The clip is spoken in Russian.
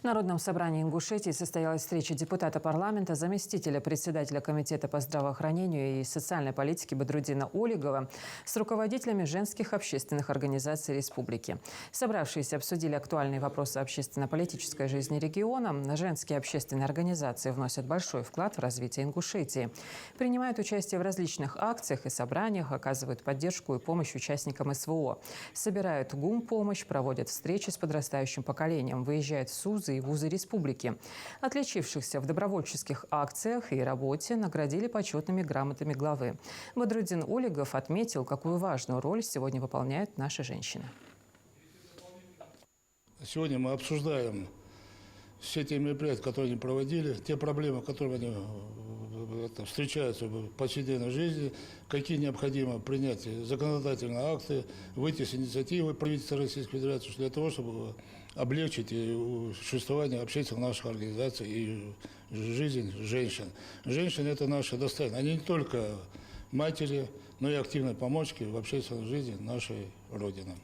В Народном собрании Ингушетии состоялась встреча депутата парламента, заместителя председателя Комитета по здравоохранению и социальной политике Бадрудина Олигова с руководителями женских общественных организаций республики. Собравшиеся обсудили актуальные вопросы общественно-политической жизни региона. Женские общественные организации вносят большой вклад в развитие Ингушетии. Принимают участие в различных акциях и собраниях, оказывают поддержку и помощь участникам СВО. Собирают гумпомощь, проводят встречи с подрастающим поколением, выезжают в СУЗы и вузы республики. Отличившихся в добровольческих акциях и работе наградили почетными грамотами главы. Бадрудин Олигов отметил, какую важную роль сегодня выполняют наши женщины. Сегодня мы обсуждаем все те мероприятия, которые они проводили, те проблемы, которые они встречаются в повседневной жизни, какие необходимо принять законодательные акты, выйти с инициативой правительства Российской Федерации для того, чтобы облегчить существование общественных наших организаций и жизнь женщин. Женщины – это наше достояние. Они не только матери, но и активные помощники в общественной жизни нашей Родины.